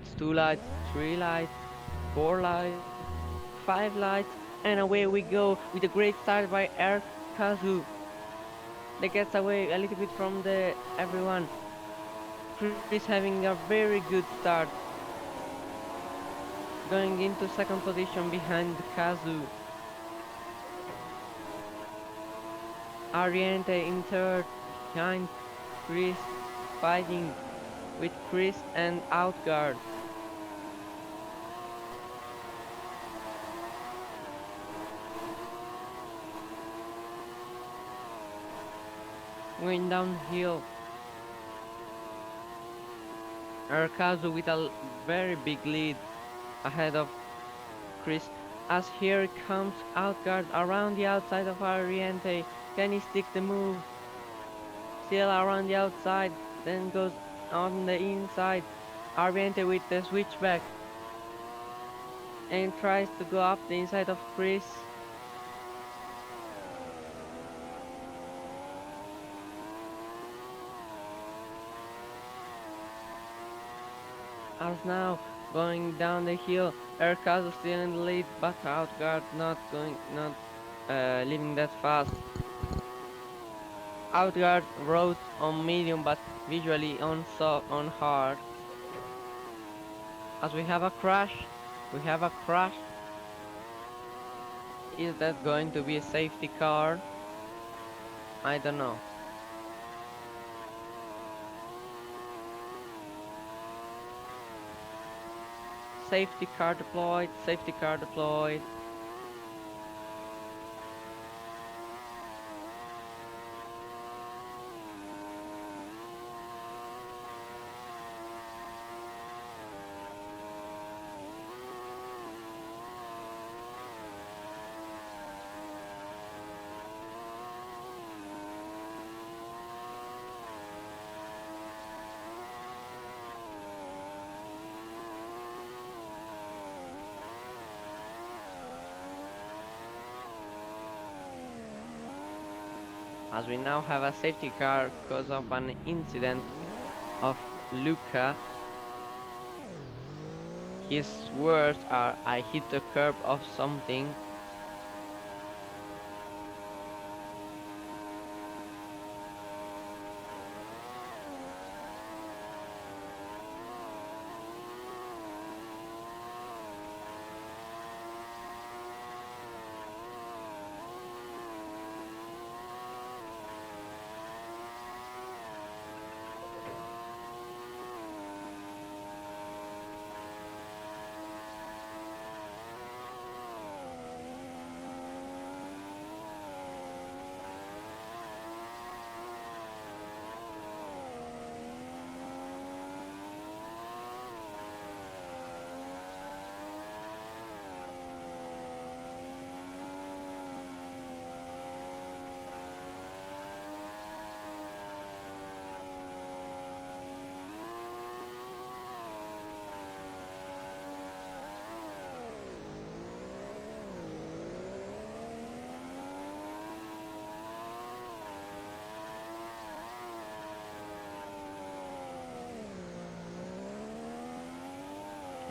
lights, 2 lights, 3 lights, 4 lights, 5 lights, and away we go with a great start by Air Kazu. That gets away a little bit from the everyone. Chris having a very good start, going into second position behind Kazu. Ariente in third, behind Chris, fighting with Chris and Outguard. Going downhill, Arkazu with a very big lead ahead of Chris. As here comes Outguard around the outside of Ariente. Can he stick the move? Still around the outside, then goes on the inside. Ariente with the switchback and tries to go up the inside of Chris. As now going down the hill, Erkazu still in the lead, but Outguard not leaving that fast. Outguard rode on medium, but visually on soft, on hard. As we have a crash, we have a crash. Is that going to be a safety car? I don't know. Safety car deployed, safety car deployed. As we now have a safety car because of an incident of Luca. His words are, I hit the curb of something.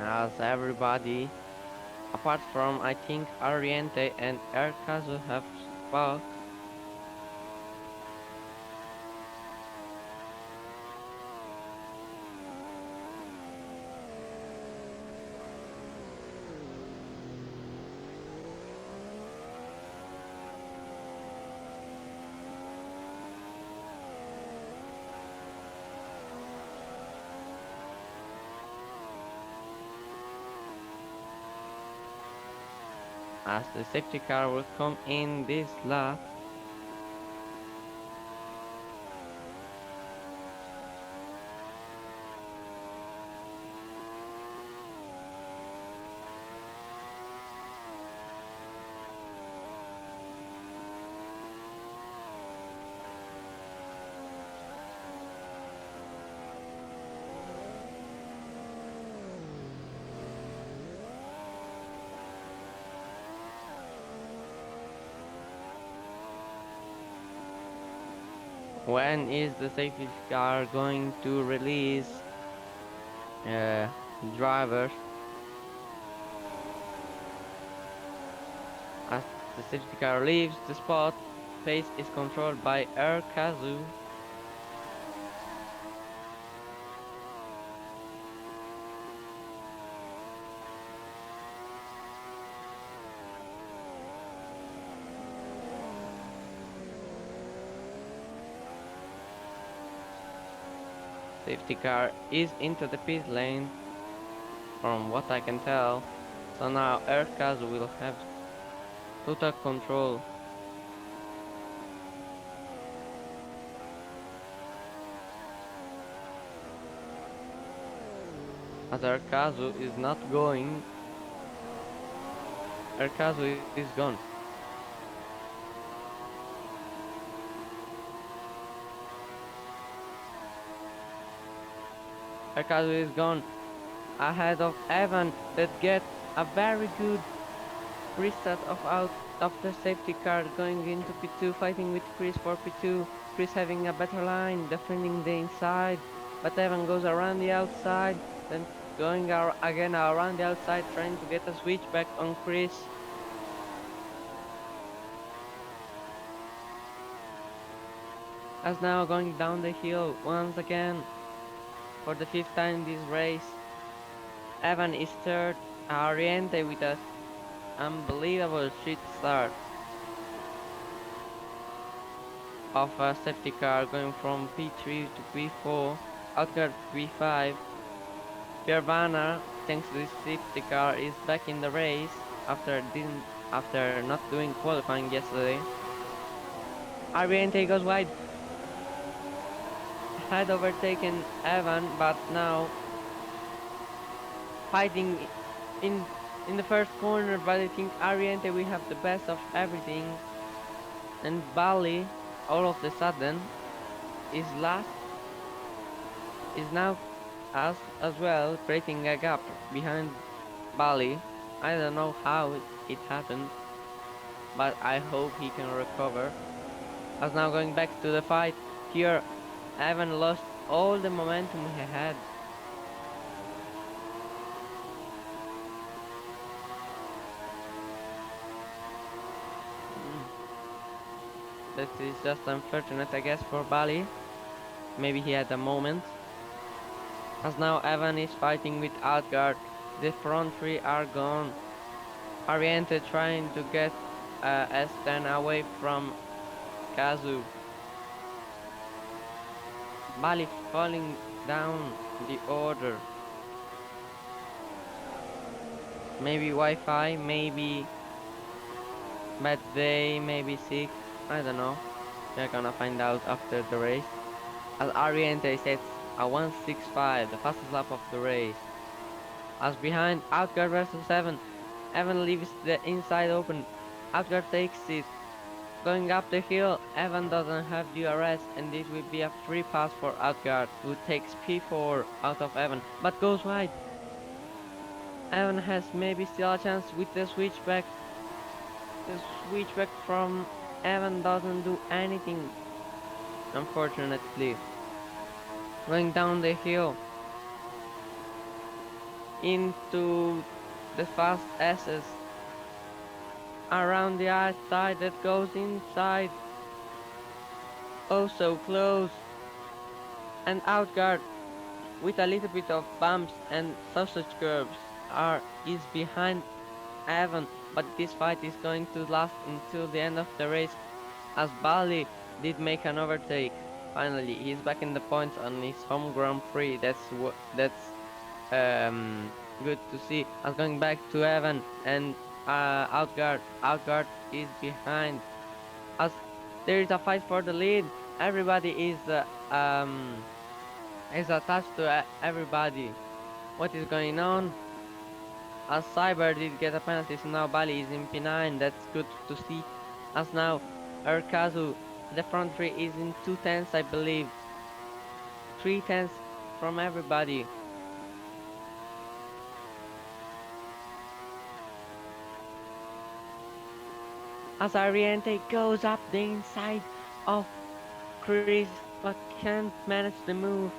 As everybody, apart from I think Ariente and Erkazu have spoke. As the safety car will come in this lap. When is the safety car going to release? drivers as the safety car leaves the spot. Pace is controlled by Erkazu. Safety car is into the pit lane from what I can tell. So now Erkazu will have total control. As Erkazu is not going, Erkazu is gone. Erkazu is gone ahead of Evan that gets a very good restart of the safety car going into P2 fighting with Chris for P2. Chris having a better line defending the inside, but Evan goes around the outside, then going again around the outside trying to get a switchback on Chris. As now going down the hill once again for the fifth time this race. Evan is third, Oriente with an unbelievable shit start of a safety car going from P3 to P4, Outguard P5. Pierre Vanner, thanks to this safety car, is back in the race after not doing qualifying yesterday. Oriente goes wide, had overtaken Evan, but now fighting in in the first corner, but I think Oriente will have the best of everything, and Bali all of the sudden is last, is now as well creating a gap behind Bali. I don't know how it happened, but I hope he can recover. As now going back to the fight here, Evan lost all the momentum he had. That is just unfortunate, I guess, for Bali. Maybe he had a moment. As now Evan is fighting with Outguard. The front three are gone. Oriente trying to get S10 away from Kazu. Bali falling down the order. Maybe Wi-Fi, maybe bad day, maybe sick. I don't know. We're gonna find out after the race. As Oriente sets a 165, the fastest lap of the race. As behind, Outguard versus Evan. Evan leaves the inside open. Outguard takes it. Going up the hill, Evan doesn't have DRS, and this will be a free pass for Outguard, who takes P4 out of Evan, but goes wide. Evan has maybe still a chance with the switchback. The switchback from Evan doesn't do anything, unfortunately. Going down the hill into the fast S's around the outside that goes inside. Oh, so close. And Outguard with a little bit of bumps and sausage curves is behind Evan, but this fight is going to last until the end of the race, as Bali did make an overtake. Finally, he's back in the points on his home Grand Prix. That's good to see. As going back to Evan and Outguard is behind. As there is a fight for the lead, everybody is attached to everybody. What is going on? As Cyber did get a penalty, so now Bali is in P9. That's good to see. As now Erkazu, the front three is in 2 tenths, I believe. 3 tenths from everybody. As Oriente goes up the inside of Chris, but can't manage the move.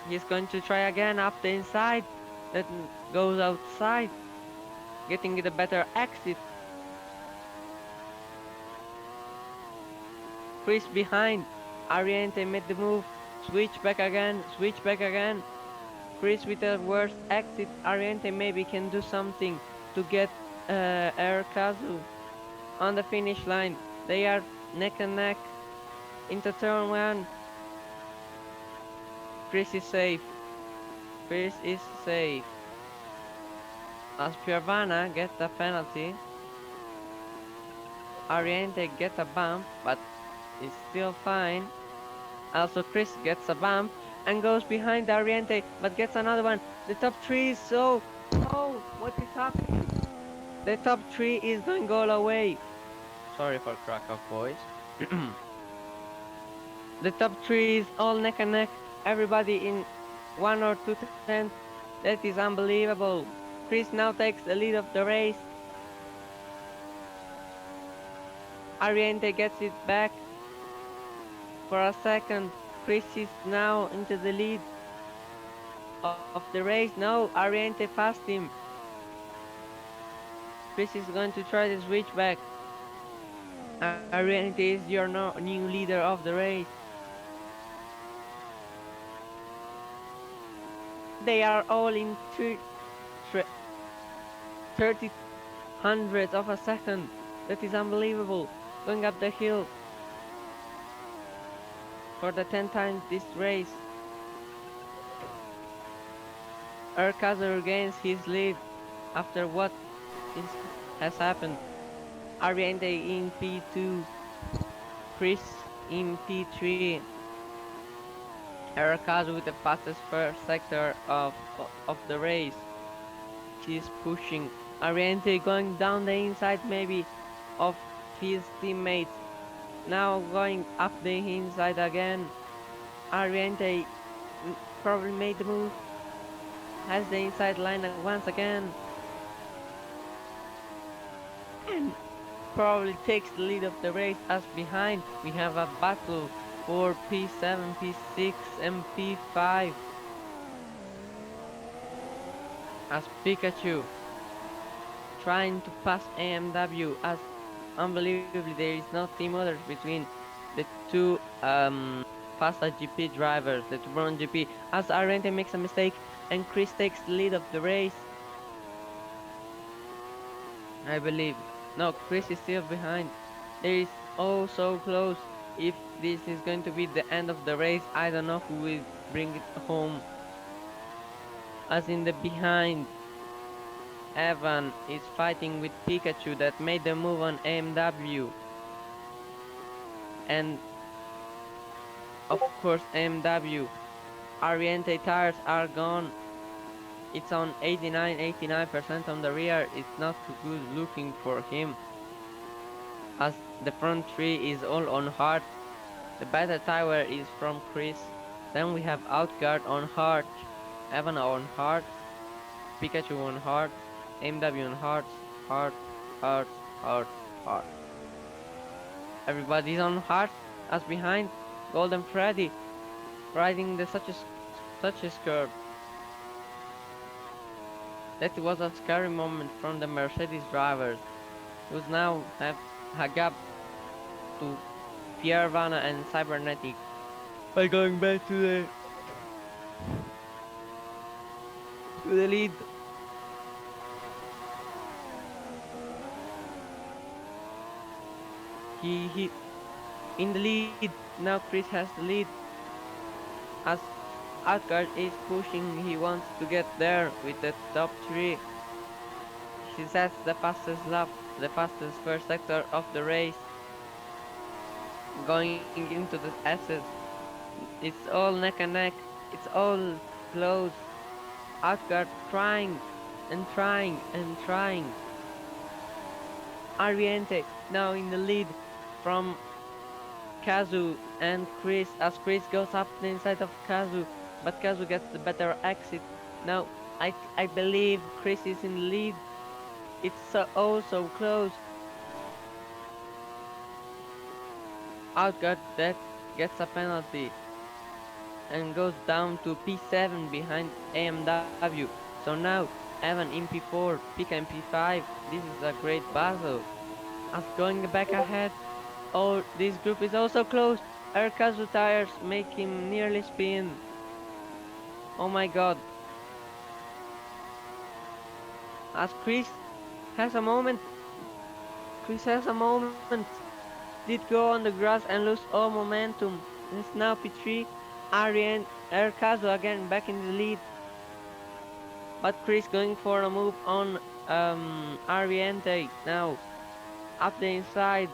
He's going to try again up the inside. That goes outside, getting the better exit. Chris behind. Ariente made the move. Switch back again. Switch back again. Chris with the worst exit. Ariente maybe can do something to get Erkazu on the finish line. They are neck and neck into turn one. Chris is safe. Chris is safe. As Piervana gets a penalty, Ariente gets a bump, but is still fine. Also, Chris gets a bump and goes behind Ariente, but gets another one. The top three is so... Oh, what is happening? The top three is going all away. Sorry for crack of voice. The top three is all neck and neck. Everybody in 1 or 2 tenths. That is unbelievable. Chris now takes the lead of the race. Ariente gets it back for a second. Chris is now into the lead of the race. No, Ariente passed him. Chris is going to try to switch back. Ariente is your new leader of the race. They are all in 30 hundredths of a second. That is unbelievable. Going up the hill for the 10th time this race. Erkazer regains his lead after what has happened. Ariente in P2, Chris in P3. Erkazer with the fastest first sector of the race. She's pushing. Ariente going down the inside maybe of his teammates. Now going up the inside again. Ariente probably made the move. Has the inside line once again. And probably takes the lead of the race. As behind we have a battle for P7, P6 and P5. As Pikachu trying to pass AMW, as unbelievably there is no team orders between the two Fasta GP drivers, the Tuberon GP, as Ariente makes a mistake and Chris takes the lead of the race. I believe. No, Chris is still behind. There is oh so close. If this is going to be the end of the race, I don't know who will bring it home. As in the behind, Evan is fighting with Pikachu that made the move on AMW. And of course AMW. Ariente tires are gone. It's on 89% on the rear. It's not too good looking for him. As the front three is all on hard. The better tire is from Chris. Then we have Outguard on hard. Evan on hard. Pikachu on hard. AMW on hard. Hard. Hard. Hard. Hard. Everybody's on hard. As behind, Golden Freddy riding the such a curve. That was a scary moment from the Mercedes drivers, who now have a gap to Piervana and Cybernetic by going back to the lead. He in the lead. Now Chris has the lead. As Asgard is pushing, he wants to get there with the top three. He sets the fastest lap, the fastest first sector of the race. Going into the S's. It's all neck and neck. It's all close. Asgard trying and trying and trying. Ariente now in the lead from Kazu and Chris, as Chris goes up the inside of Kazu, but Kazu gets the better exit. Now I believe Chris is in the lead. It's so close. Outguard that gets a penalty. and goes down to P7 behind AMW. So now Evan in P4, Pika in P5. This is a great battle. As going back ahead, oh, this group is also close. Erkazu tires make him nearly spin. Oh my god. As has a moment, Chris has a moment. Did go on the grass and lose all momentum. It's now P3. Ariane Erkazu again back in the lead. But Chris going for a move on Ariente now. Up the inside.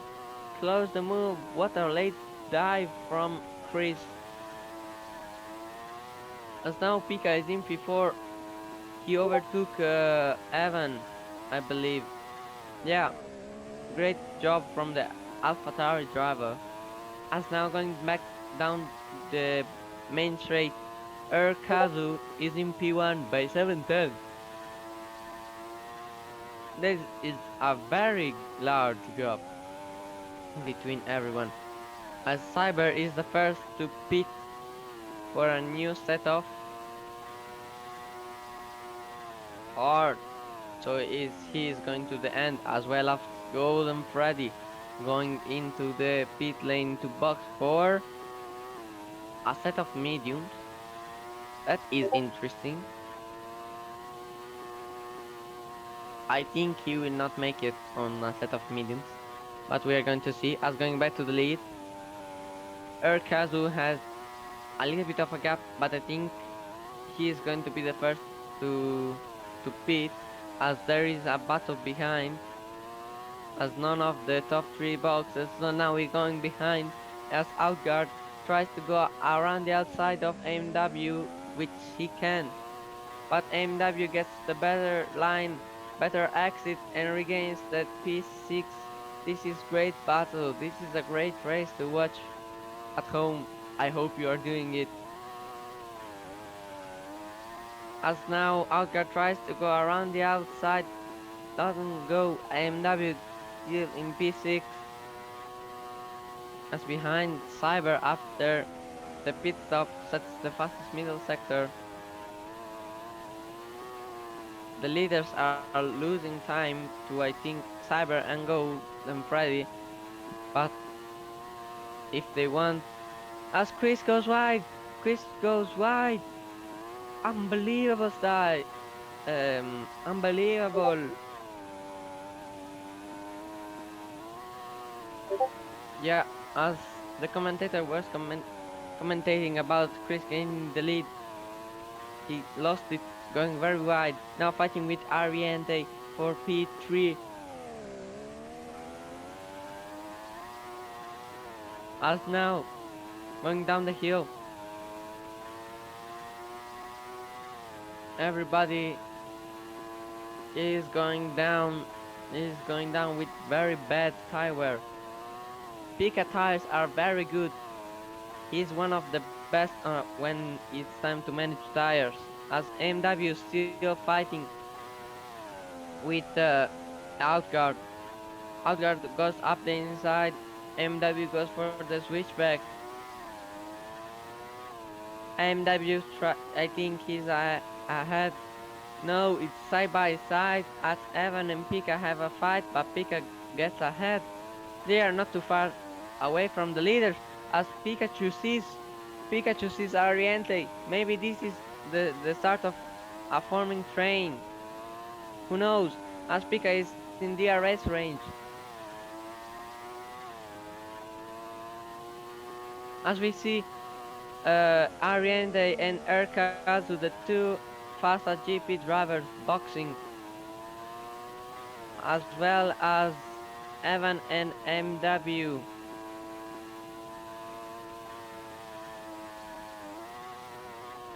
Close the move. What a late dive from Chris. As now Pika is in P4. He overtook Evan, I believe. Yeah, great job from the AlphaTauri driver. As now going back down the main straight, Erkazu is in P1 by 7/10. This is a very large gap between everyone. As Cyber is the first to pit for a new set of hard. So he is going to the end as well as Golden Freddy going into the pit lane to box for a set of mediums. That is interesting. I think he will not make it on a set of mediums, but we are going to see. As going back to the lead, Erkazu has a little bit of a gap, but I think he is going to be the first to to pit, as there is a battle behind, as none of the top three boxes. So now we're going behind as Outguard tries to go around the outside of AMW, which he can. But AMW gets the better line, better exit, and regains that P6. This is great battle. This is a great race to watch at home. I hope you are doing it. As now Outguard tries to go around the outside, doesn't go. AMW still in P6. As behind Cyber after the pit stop sets the fastest middle sector. The leaders are losing time to, I think, Cyber and Go and Freddy, but if they want, as Chris goes wide, unbelievable style, unbelievable. Yeah, as the commentator was commentating about Chris gaining the lead, he lost it going very wide. Now fighting with Ariente for P3. As now going down the hill. Everybody is going down with very bad tire wear. Pika tires are very good. He's one of the best when it's time to manage tires. As MW is still fighting with Outguard. Outguard goes up the inside. MW goes for the switchback. I think he's ahead. No, it's side by side as Evan and Pika have a fight, but Pika gets ahead. They are not too far away from the leaders as Pikachu sees Ariente. Maybe this is the start of a forming train. Who knows? As Pika is in the DRS range. As we see Ariente and Erkazu, the two fast GP drivers boxing, as well as Evan and MW.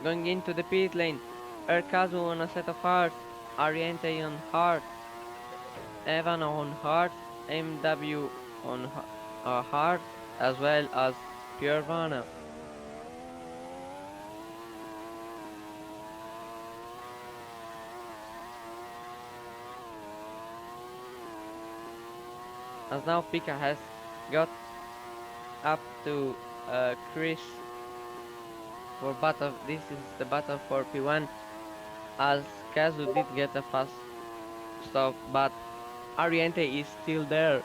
Going into the pit lane, Erkazu on a set of hearts, Ariente on heart, Evan on heart, MW on heart, as well as Piervana. As now Pika has got up to Chris. for battle. This is the battle for P1, as Kazu did get a fast stop, but Ariente is still there.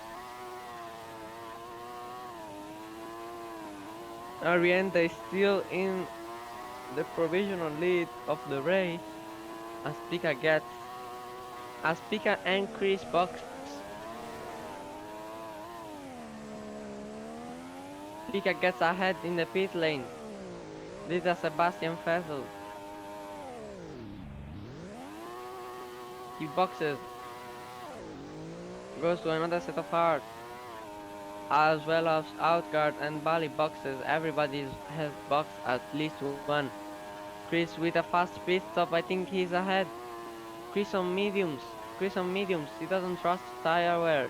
Ariente is still in the provisional lead of the race as Pika and Chris box. Pika gets ahead in the pit lane. This is Sebastian Vettel. He boxes, goes to another set of hard, as well as Outguard and Bali boxes. Everybody has boxed at least one. Chris with a fast pit stop, I think he's ahead. Chris on mediums, he doesn't trust tire wear.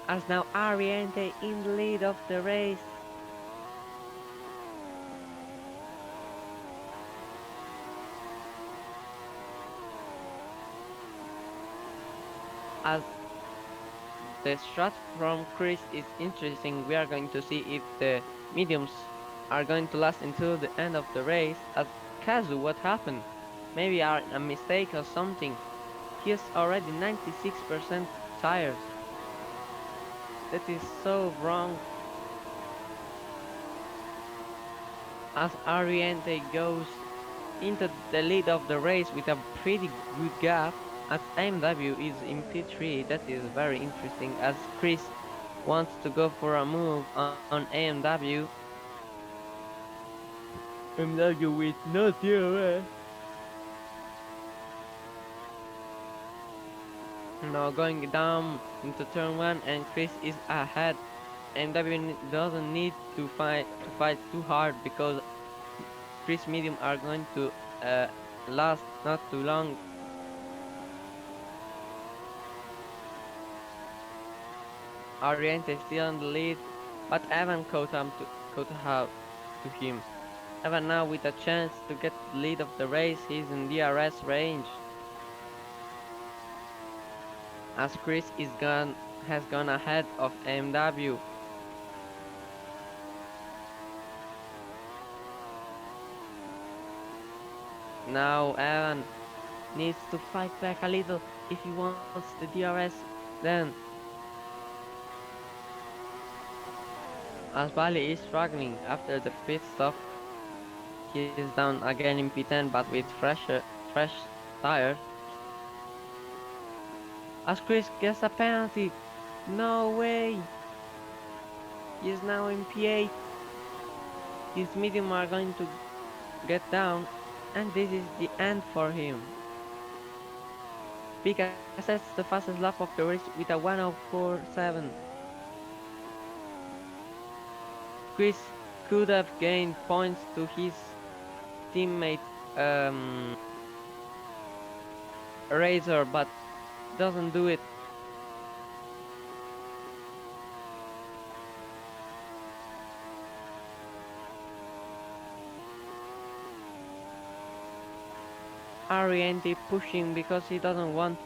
As now Ariente in the lead of the race. As the strat from Chris is interesting, we are going to see if the mediums are going to last until the end of the race. As Kazu, what happened? Maybe a mistake or something. He is already 96% tires. That is so wrong. As Ariente goes into the lead of the race with a pretty good gap, as AMW is in P3, that is very interesting, as Chris wants to go for a move on AMW. AMW with no DRS. Now going down into turn 1 and Chris is ahead. AMW doesn't need to fight too hard because Chris medium are going to last not too long. Oriente is still on the lead, but Evan caught up to him. Evan now with a chance to get the lead of the race, he's in DRS range. As Chris has gone ahead of MW. Now Evan needs to fight back a little if he wants the DRS. Then, as Bali is struggling after the pit stop, he is down again in P10 but with fresh tires. As Chris gets a penalty. No way! He is now in P8. His medium are going to get down, and this is the end for him. Pika sets the fastest lap of the race with a 1:04.7. Chris could have gained points to his teammate Razor, but doesn't do it. Ariente pushing because he doesn't want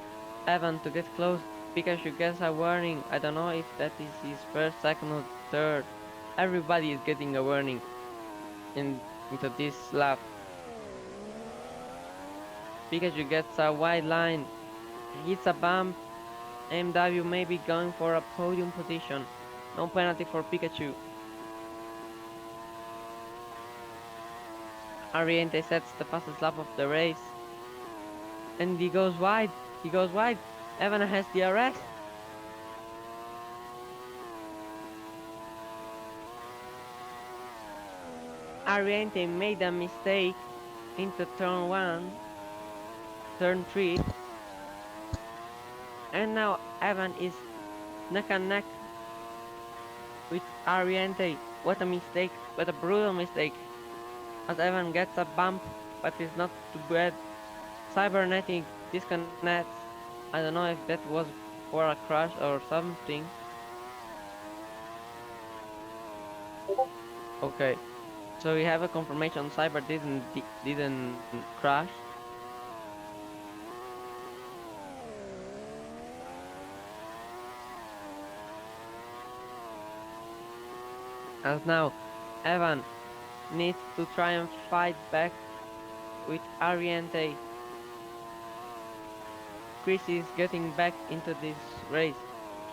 Evan to get close. Pikachu gets a warning. I don't know if that is his first, second, or third. Everybody is getting a warning into this lap. Pikachu gets a wide line, hits a bump. MW may be going for a podium position. No penalty for Pikachu. Ariente sets the fastest lap of the race. And he goes wide. He goes wide. Evan has the DRS. Ariente made a mistake into turn 1, turn 3. And now Evan is neck and neck with Ariente. What a mistake. What a brutal mistake. As Evan gets a bump, but it's not too bad. Cybernetic disconnects. I don't know if that was for a crash or something. Okay, so we have a confirmation Cyber didn't crash. As now Evan needs to try and fight back with Ariente. Chris is getting back into this race.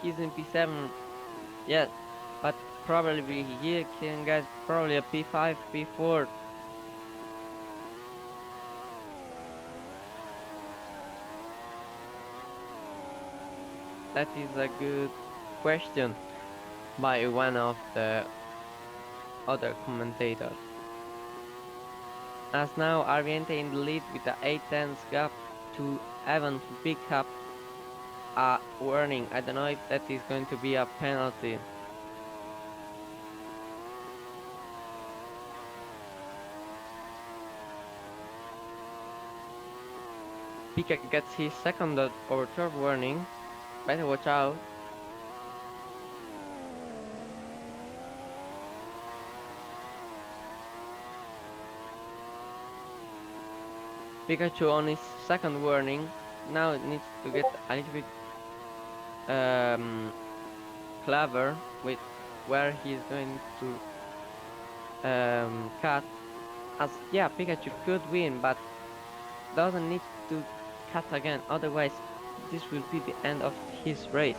He's in P7, yes, but probably he can get probably a P5, P4. That is a good question by one of the other commentators. As now Ariente in the lead with the 8 tenths gap to Evan, who picked up a warning. I don't know if that is going to be a penalty. Pika gets his second or third warning. Better watch out. Pikachu on his second warning. Now it needs to get a little bit um, clever with where he's going to cut. As yeah, Pikachu could win, but doesn't need to cut again. Otherwise, this will be the end of his race.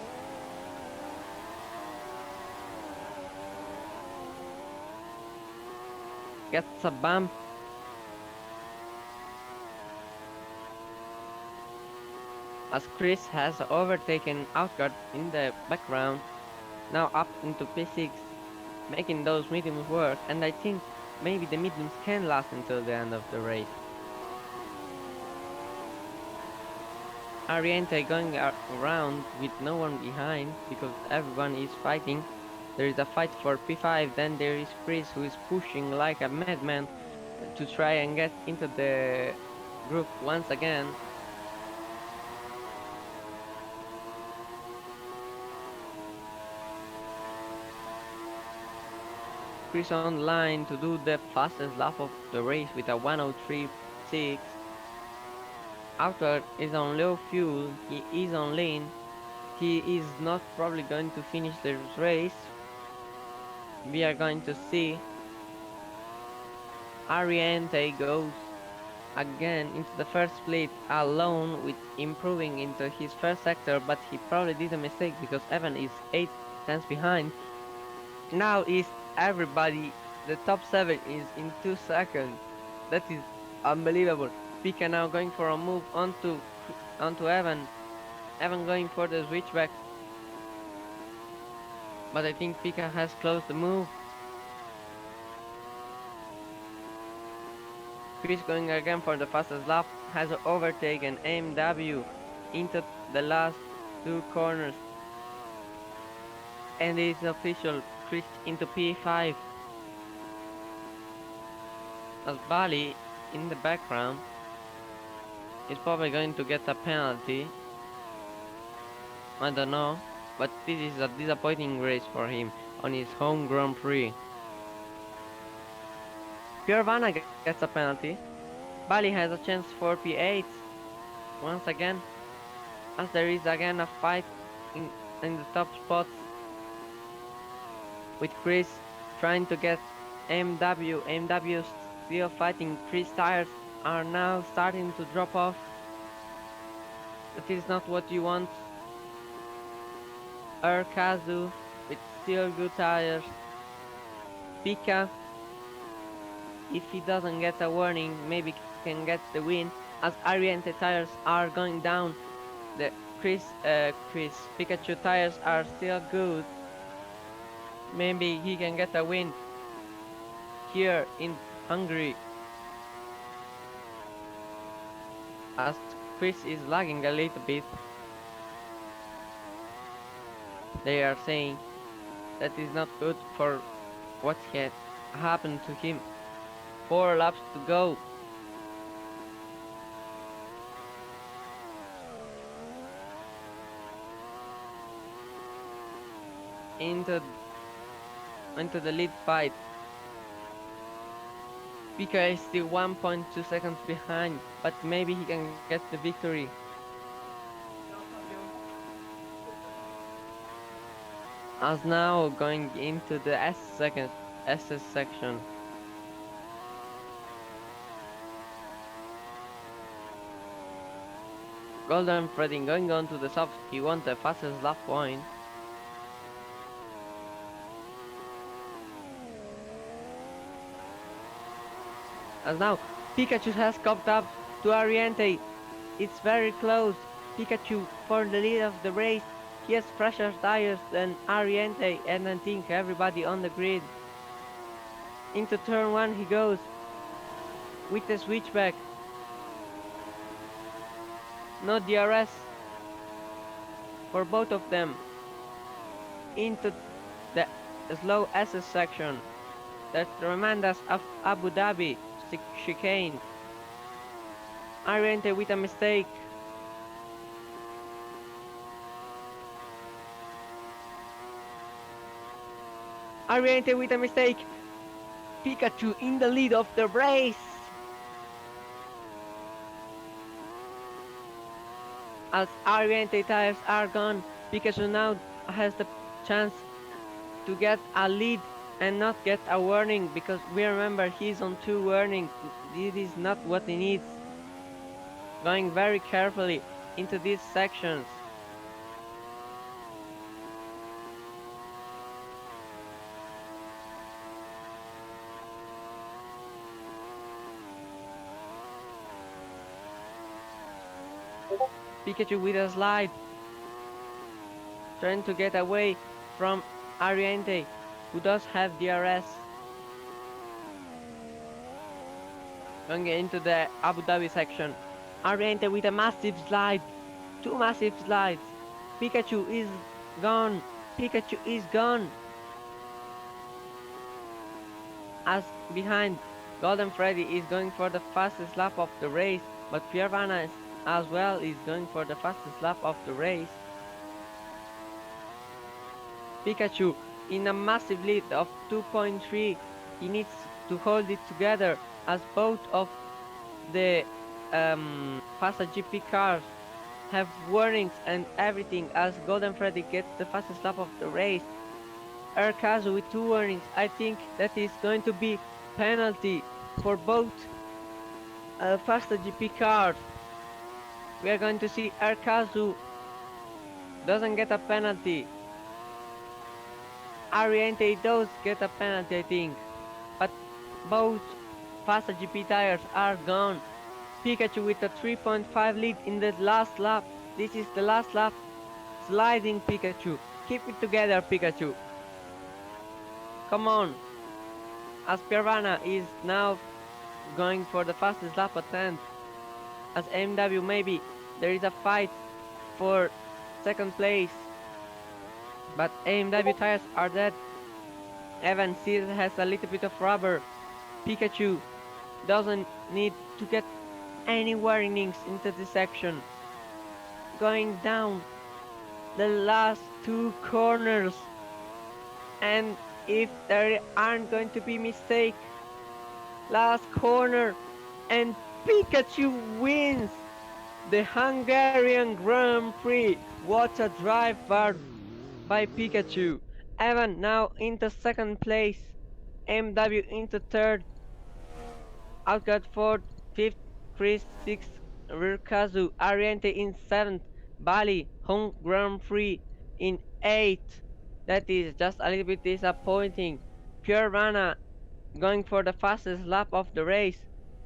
Gets a bump. As Chris has overtaken Outguard in the background, now up into P6, making those mediums work, and I think maybe the mediums can last until the end of the race. Ariente going around with no one behind because everyone is fighting. There is a fight for P5, then there is Chris who is pushing like a madman to try and get into the group once again. Chris on line to do the fastest lap of the race with a 103.6. Outward is on low fuel, he is on lean, he is not probably going to finish the race. We are going to see Ariente goes again into the first split alone with improving into his first sector, but he probably did a mistake because Evan is 8 tenths behind. Now is everybody, the top 7 is in 2 seconds. That is unbelievable. Pika now going for a move onto Evan. Evan going for the switchback. But I think Pika has closed the move. Chris going again for the fastest lap, has overtaken AMW into the last 2 corners. And it is official, Chris into P5. As Bali in the background is probably going to get a penalty. I don't know, but this is a disappointing race for him on his home Grand Prix. Piervana gets a penalty. Bali has a chance for P8 once again, as there is again a fight in the top spots with Chris trying to get MW. MW still fighting. Chris tires are now starting to drop off. That is not what you want. Urkazu with still good tires. Pika, if he doesn't get a warning, maybe can get the win, as Ariente tires are going down. The Pikachu tires are still good. Maybe he can get a win here in Hungary. As Chris is lagging a little bit. They are saying that is not good for what had happened to him. 4 laps to go. Into the lead fight. Pika is still 1.2 seconds behind, but maybe he can get the victory. As now going into the S seconds, SS section. Golden Freddy going on to the soft, he wants the fastest lap point. As now, Pikachu has caught up to Ariente. It's very close. Pikachu for the lead of the race. He has fresher tires than Ariente and I think everybody on the grid. Into turn 1 he goes with the switchback. No DRS for both of them. Into the slow SS section that reminds us of Abu Dhabi chicane. Ariente with a mistake. Ariente with a mistake. Pikachu in the lead of the race. As Ariente tires are gone, Pikachu now has the chance to get a lead and not get a warning, because we remember he's on 2 warnings. This is not what he needs. Going very carefully into these sections. Pikachu with a slide, trying to get away from Ariente, who does have DRS. Going into the Abu Dhabi section, Ariente with a massive slide, 2 massive slides. Pikachu is gone, Pikachu is gone. As behind, Golden Freddy is going for the fastest lap of the race, but Piervana as well is going for the fastest lap of the race. Pikachu in a massive lead of 2.3. He needs to hold it together as both of the Fasta GP cars have warnings and everything, as Golden Freddy gets the fastest lap of the race. Erkazu with 2 warnings. I think that is going to be penalty for both Fasta GP cars. We are going to see Erkazu doesn't get a penalty. Ariente does get a penalty, I think. But both Fasta GP tires are gone. Pikachu with a 3.5 lead in the last lap. This is the last lap. Sliding Pikachu. Keep it together, Pikachu. Come on. As Piervana is now going for the fastest lap attempt. As MW maybe there is a fight for 2nd place. But AMW tires are dead. Evan still has a little bit of rubber. Pikachu doesn't need to get any warnings into this section. Going down the last 2 corners. And if there aren't going to be mistakes, last corner and Pikachu wins the Hungarian Grand Prix. What a drive by Pikachu. Evan now into 2nd place. MW into 3rd. Outguard 4th, 5th, Chris 6th, Rurkazu, Ariente in 7th, Bali, Home Grand Prix in 8th. That is just a little bit disappointing. Pure Rana going for the fastest lap of the race.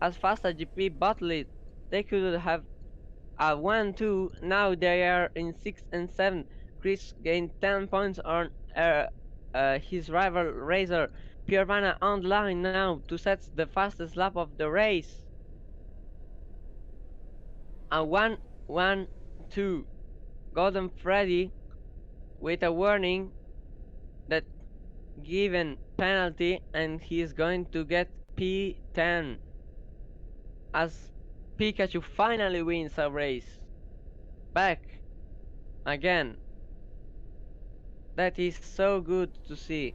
As fast as GP bottled it. They could have 1-2. Now they are in 6th and 7th. Chris gained 10 points on his rival Razor. Piervana on the line now to set the fastest lap of the race. A 1-1-2. Golden Freddy with a warning that given penalty, and he is going to get P10 as Pikachu finally wins a race. Back again. That is so good to see.